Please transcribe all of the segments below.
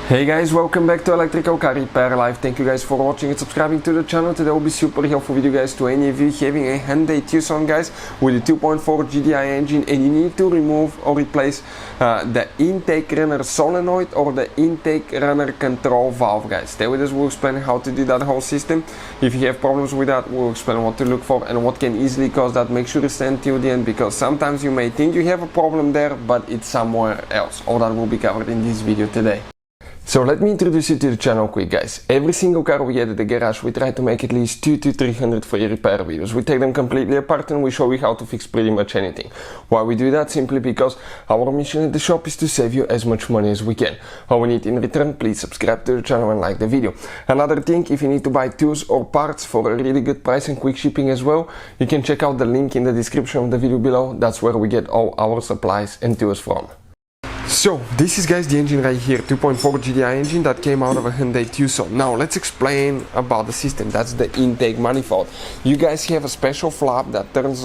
Hey guys, welcome back to Electrical Car Repair Live. Thank you guys for watching and subscribing to the channel. Today will be super helpful video guys to any of you having a Hyundai Tucson guys with a 2.4 GDI engine and you need to remove or replace the intake runner solenoid or the intake runner control valve guys. Stay with us, we'll explain how to do that whole system. If you have problems with that, we'll explain what to look for and what can easily cause that. Make sure to stay until the end because sometimes you may think you have a problem there but it's somewhere else. All that will be covered in this video today. So let me introduce you to the channel quick guys. Every single car we get at the garage we try to make at least 200 to 300 free repair videos. We take them completely apart and we show you how to fix pretty much anything. Why we do that? Simply because our mission at the shop is to save you as much money as we can. All we need in return, please subscribe to the channel and like the video. Another thing, if you need to buy tools or parts for a really good price and quick shipping as well, you can check out the link in the description of the video below. That's where we get all our supplies and tools from. So this is guys the engine right here, 2.4 GDI engine that came out of a Hyundai Tucson. Now let's explain about the system. That's the intake manifold. You guys have a special flap that turns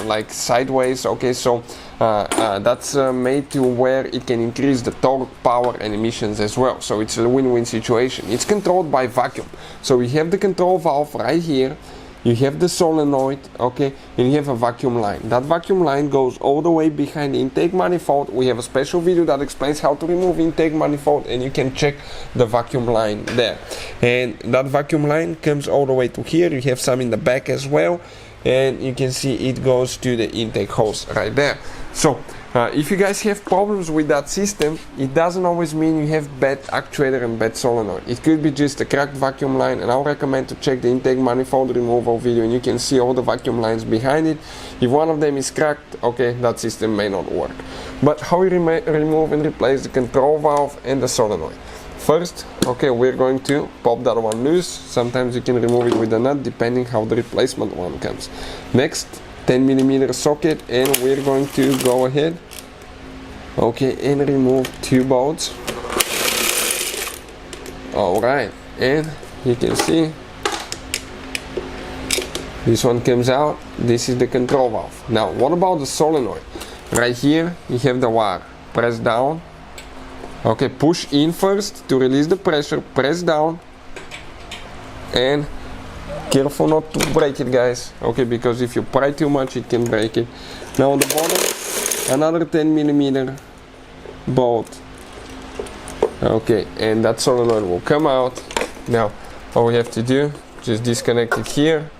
like sideways, okay, so that's made to where it can increase the torque, power and emissions as well. So it's a win-win situation. It's controlled by vacuum. So we have the control valve right here. You have the solenoid, okay, and you have a vacuum line. That vacuum line goes all the way behind the intake manifold. We have a special video that explains how to remove intake manifold and you can check the vacuum line there. And that vacuum line comes all the way to here. You have some in the back as well. And you can see it goes to the intake hose right there. So if you guys have problems with that system, it doesn't always mean you have bad actuator and bad solenoid. It could be just a cracked vacuum line, and I'll recommend to check the intake manifold removal video and you can see all the vacuum lines behind it. If one of them is cracked, okay, that system may not work. But how we remove and replace the control valve and the solenoid? First, okay, we're going to pop that one loose. Sometimes you can remove it with a nut depending how the replacement one comes. Next, 10mm socket, and we're going to go ahead, okay, and remove two bolts. Alright, and you can see this one comes out. This is the control valve. Now what about the solenoid? Right here you have the wire. Press down, okay, push in first to release the pressure, press down, and careful not to break it guys, okay, because if you pry too much it can break it. Now on the bottom, another 10mm bolt, okay, and that solenoid will come out. Now all we have to do, just disconnect it here,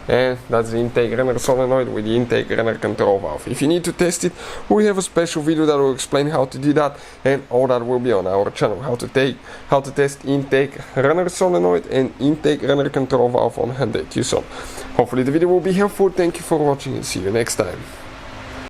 and that's the intake runner solenoid with the intake runner control valve. If you need to test it, we have a special video that will explain how to do that, and all that will be on our channel. How to test intake runner solenoid and intake runner control valve on Hyundai Tucson. Hopefully the video will be helpful. Thank you for watching and see you next time.